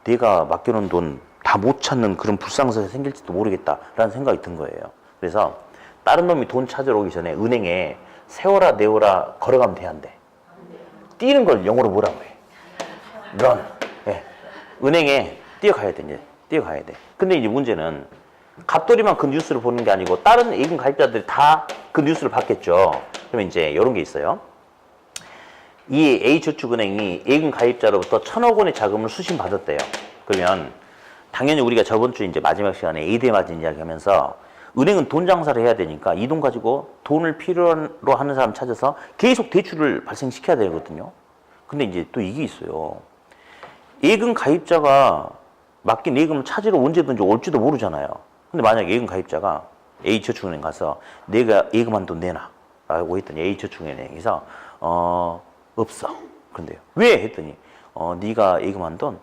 내가 맡겨놓은 돈 다 못 찾는 그런 불상사가 생길지도 모르겠다라는 생각이 든 거예요. 그래서 다른 놈이 돈 찾으러 오기 전에 은행에 세워라 내워라 걸어가면 돼, 안 돼? 뛰는 걸 영어로 뭐라고 해? run. 예. 은행에 뛰어가야 돼, 이제. 뛰어가야 돼. 근데 이제 문제는 갑돌이만 그 뉴스를 보는 게 아니고 다른 예금 가입자들이 다 그 뉴스를 봤겠죠. 그러면 이제 이런 게 있어요. 이 A저축은행이 예금 가입자로부터 1,000억 원의 자금을 수신받았대요. 그러면 당연히 우리가 저번 주 이제 마지막 시간에 A대 마진 이야기하면서 은행은 돈 장사를 해야 되니까 이 돈 가지고 돈을 필요로 하는 사람 찾아서 계속 대출을 발생시켜야 되거든요. 근데 이제 또 이게 있어요. 예금 가입자가 맡긴 예금을 찾으러 언제든지 올지도 모르잖아요. 근데 만약 예금 가입자가 A저축은행 가서 내가 예금한 돈 내놔 라고 했더니 A저축은행에서 없어. 그런데요. 왜? 했더니 네가 예금한 돈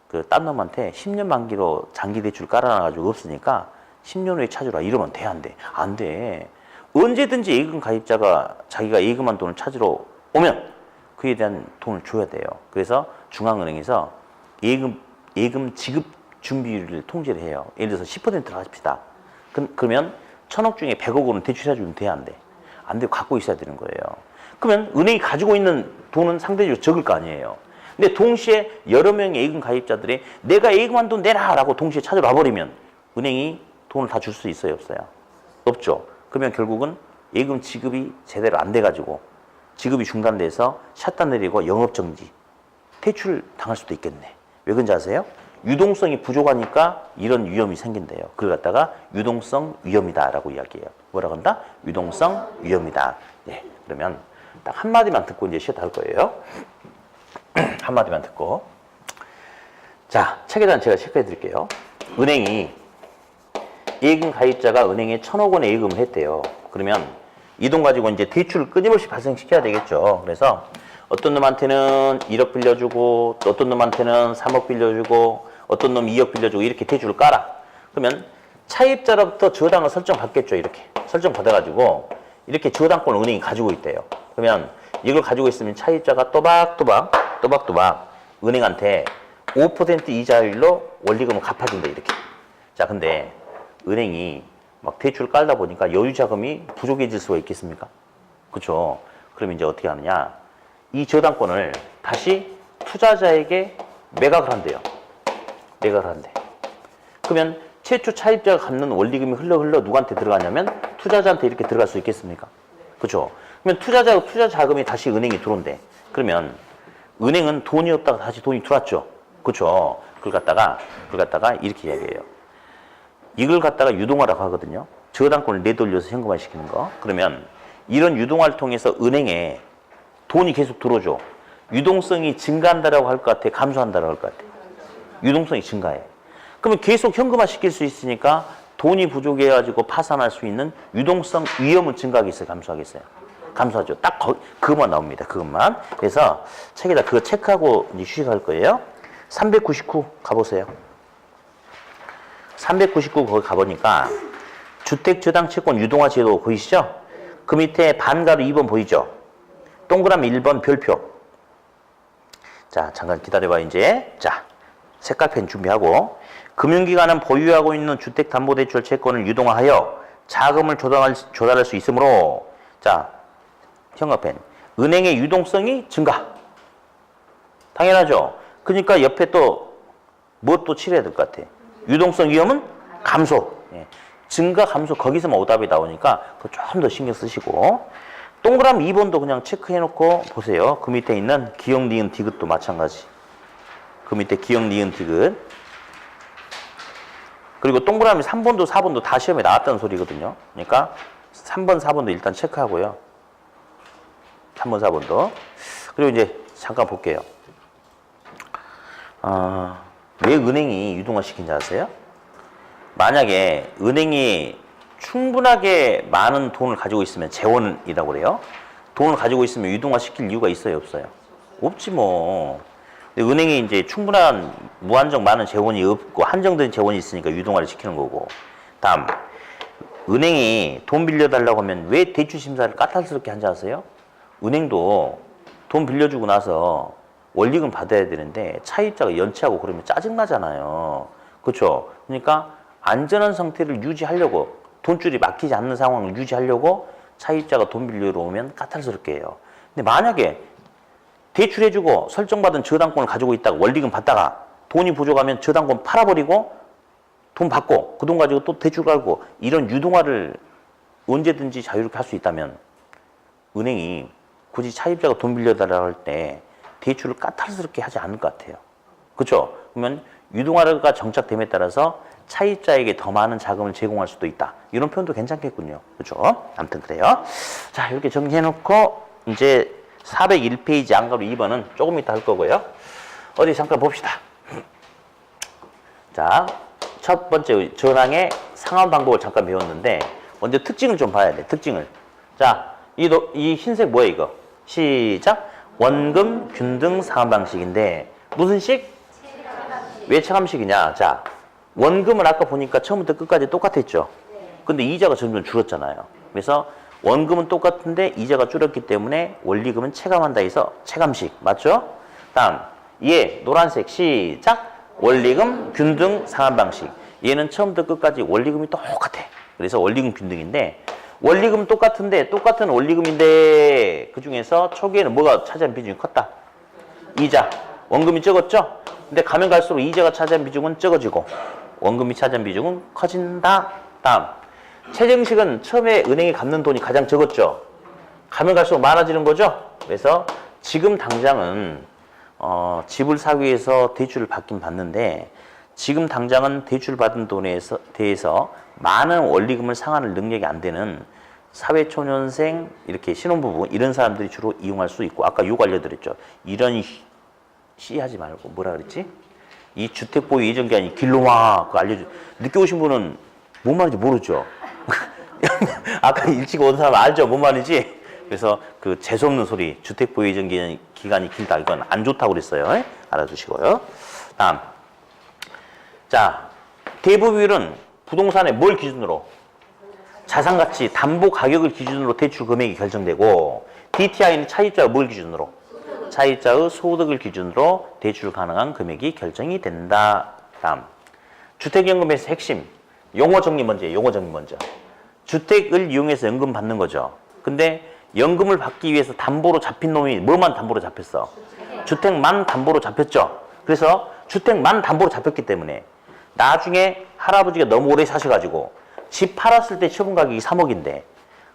그 딴 놈한테 10년 만기로 장기 대출 깔아놔가지고 없으니까 10년 후에 찾으라. 이러면 돼, 안 돼? 안 돼. 언제든지 예금 가입자가 자기가 예금한 돈을 찾으러 오면 그에 대한 돈을 줘야 돼요. 그래서 중앙은행에서 예금 지급 준비율을 통제를 해요. 예를 들어서 10%를 하십시다. 그러면 1,000억 중에 100억 원은 대출해주면 돼, 안 돼? 안 돼. 갖고 있어야 되는 거예요. 그러면 은행이 가지고 있는 돈은 상대적으로 적을 거 아니에요. 근데 동시에 여러 명의 예금 가입자들이 내가 예금한 돈 내라 라고 동시에 찾아와 버리면 은행이 돈을 다 줄 수 있어요, 없어요? 없죠. 그러면 결국은 예금 지급이 제대로 안 돼가지고 지급이 중단돼서 샷단 내리고 영업정지, 퇴출 당할 수도 있겠네. 왜 그런지 아세요? 유동성이 부족하니까 이런 위험이 생긴대요. 그걸 갖다가 유동성 위험이다라고 이야기해요. 뭐라고 한다? 유동성 위험이다. 네, 그러면 딱 한마디만 듣고 이제 쉬었다 할 거예요. 한마디만 듣고. 자, 책에다 제가 체크해 드릴게요. 은행이 예금 가입자가 은행에 1,000억 원의 예금을 했대요. 그러면 이 돈 가지고 이제 대출을 끊임없이 발생시켜야 되겠죠. 그래서 어떤 놈한테는 1억 빌려주고 또 어떤 놈한테는 3억 빌려주고 어떤 놈 2억 빌려주고 이렇게 대출을 깔아. 그러면 차입자로부터 저당을 설정받겠죠. 이렇게 설정받아가지고 이렇게 저당권을 은행이 가지고 있대요. 그러면 이걸 가지고 있으면 차입자가 또박또박 은행한테 5% 이자율로 원리금을 갚아준다 이렇게. 자, 근데 은행이 막 대출 깔다 보니까 여유 자금이 부족해질 수가 있겠습니까? 그렇죠. 그럼 이제 어떻게 하느냐? 이 저당권을 다시 투자자에게 매각을 한대요. 매각을 한대. 그러면 최초 차입자가 갚는 원리금이 흘러 누구한테 들어가냐면 투자자한테 이렇게 들어갈 수 있겠습니까? 그렇죠. 그러면 투자 자금이 다시 은행에 들어온대. 그러면 은행은 돈이 없다가 다시 돈이 들어왔죠. 그렇죠. 그걸 갖다가 이렇게 이야기해요. 이걸 갖다가 유동화라고 하거든요. 저당권을 내돌려서 현금화 시키는 거. 그러면 이런 유동화를 통해서 은행에 돈이 계속 들어오죠. 유동성이 증가한다라고 할 것 같아? 감소한다라고 할 것 같아? 유동성이 증가해. 그러면 계속 현금화 시킬 수 있으니까 돈이 부족해가지고 파산할 수 있는 유동성 위험은 증가하겠어요? 감소하겠어요? 감소하죠. 딱 그것만 나옵니다. 그것만. 그래서 책에다 그거 체크하고 이제 휴식할 거예요. 399 가보세요. 399 거기 가보니까 주택저당채권 유동화 제도 보이시죠? 그 밑에 반가로 2번 보이죠? 동그라미 1번 별표. 자, 잠깐 기다려봐 이제. 자, 색깔펜 준비하고. 금융기관은 보유하고 있는 주택담보대출 채권을 유동화하여 자금을 조달할 수 있으므로, 자, 형광펜. 은행의 유동성이 증가. 당연하죠. 그러니까 옆에 또 뭐 또 칠해야 될 것 같아. 유동성 위험은 감소. 예. 증가, 감소 거기서만 오답이 나오니까 그거 좀 더 신경 쓰시고. 동그라미 2번도 그냥 체크해놓고 보세요. 그 밑에 있는 기역, 니은, 디귿도 마찬가지. 그 밑에 기역, 니은, 디귿. 그리고 동그라미 3번도 4번도 다 시험에 나왔다는 소리거든요. 그러니까 3번, 4번도 일단 체크하고요. 3번, 4번도. 그리고 이제 잠깐 볼게요. 왜 은행이 유동화 시킨지 아세요? 만약에 은행이 충분하게 많은 돈을 가지고 있으면 재원이라고 그래요. 돈을 가지고 있으면 유동화 시킬 이유가 있어요, 없어요? 없지 뭐. 근데 은행이 이제 충분한 무한정 많은 재원이 없고 한정된 재원이 있으니까 유동화를 시키는 거고. 다음, 은행이 돈 빌려달라고 하면 왜 대출 심사를 까탈스럽게 한지 아세요? 은행도 돈 빌려주고 나서 원리금 받아야 되는데 차입자가 연체하고 그러면 짜증나잖아요. 그렇죠? 그러니까 안전한 상태를 유지하려고 돈줄이 막히지 않는 상황을 유지하려고 차입자가 돈 빌리러 오면 까탈스럽게 해요. 근데 만약에 대출해주고 설정받은 저당권을 가지고 있다가 원리금 받다가 돈이 부족하면 저당권 팔아버리고 돈 받고 그 돈 가지고 또 대출 갈고 이런 유동화를 언제든지 자유롭게 할 수 있다면 은행이 굳이 차입자가 돈 빌려달라고 할 때 대출을 까탈스럽게 하지 않을 것 같아요. 그렇죠? 그러면 유동화가 정착됨에 따라서 차입자에게 더 많은 자금을 제공할 수도 있다. 이런 표현도 괜찮겠군요. 그렇죠? 아무튼 그래요. 자, 이렇게 정리해놓고 이제 401페이지 안가로 2번은 조금 이따 할 거고요. 어디 잠깐 봅시다. 자, 첫 번째 전항의 상환 방법을 잠깐 배웠는데 먼저 특징을 좀 봐야 돼. 특징을. 자, 이 흰색 뭐야 이거? 시작. 원금 균등 상환 방식인데 무슨 식? 왜 체감식이냐? 자, 원금을 아까 보니까 처음부터 끝까지 똑같았죠. 근데 이자가 점점 줄었잖아요. 그래서 원금은 똑같은데 이자가 줄었기 때문에 원리금은 체감한다 해서 체감식. 맞죠? 다음, 얘 노란색 시작. 원리금 균등 상환 방식. 얘는 처음부터 끝까지 원리금이 똑같아. 그래서 원리금 균등인데 원리금 똑같은데 똑같은 원리금인데 그중에서 초기에는 뭐가 차지한 비중이 컸다? 이자. 원금이 적었죠? 근데 가면 갈수록 이자가 차지한 비중은 적어지고 원금이 차지한 비중은 커진다. 다음, 최정식은 처음에 은행에 갚는 돈이 가장 적었죠? 가면 갈수록 많아지는 거죠? 그래서 지금 당장은 집을 사기 위해서 대출을 받긴 받는데 지금 당장은 대출 받은 돈에 대해서 많은 원리금을 상환할 능력이 안 되는 사회초년생, 이렇게 신혼부부 이런 사람들이 주로 이용할 수 있고 아까 요거 알려드렸죠. 이런 씨 하지 말고 뭐라 그랬지? 이 주택보유 예정기한이 길로마 그거 알려줘. 늦게 오신 분은 뭔 말인지 모르죠. 아까 일찍 온 사람 알죠? 뭔 말인지. 그래서 그 재수없는 소리 주택보유 예정기간이 길다 이건 안 좋다고 그랬어요. 알아두시고요. 다음, 자, 대부비율은 부동산의 뭘 기준으로? 자산가치, 담보 가격을 기준으로 대출 금액이 결정되고 DTI는 차입자의 뭘 기준으로? 차입자의 소득을 기준으로 대출 가능한 금액이 결정이 된다. 다음, 주택연금에서 핵심 용어 정리 먼저 해요. 용어 정리 먼저. 주택을 이용해서 연금 받는 거죠. 근데 연금을 받기 위해서 담보로 잡힌 놈이 뭐만 담보로 잡혔어? 주택만 담보로 잡혔죠. 그래서 주택만 담보로 잡혔기 때문에 나중에 할아버지가 너무 오래 사셔가지고 집 팔았을 때 처분 가격이 3억인데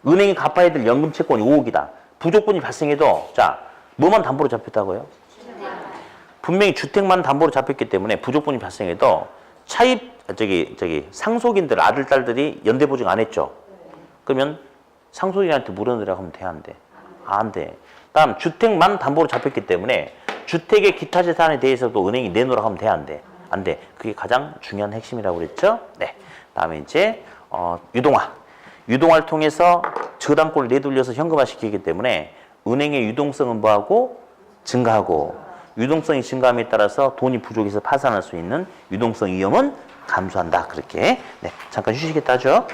은행이 갚아야 될 연금 채권이 5억이다. 부족분이 발생해도 자, 뭐만 담보로 잡혔다고요? 분명히 주택만 담보로 잡혔기 때문에 부족분이 발생해도 상속인들 아들, 딸들이 연대보증 안 했죠? 그러면 상속인한테 물어내라고 하면 돼, 안 돼? 안 돼. 다음, 주택만 담보로 잡혔기 때문에 주택의 기타 재산에 대해서도 은행이 내놓으라고 하면 돼, 안 돼? 안 돼. 그게 가장 중요한 핵심이라고 그랬죠? 네. 다음에 이제 유동화. 유동화를 통해서 저당권을 내돌려서 현금화시키기 때문에 은행의 유동성은 뭐하고? 증가하고 유동성이 증가함에 따라서 돈이 부족해서 파산할 수 있는 유동성 위험은 감소한다. 그렇게. 네. 잠깐 쉬시겠다 하죠?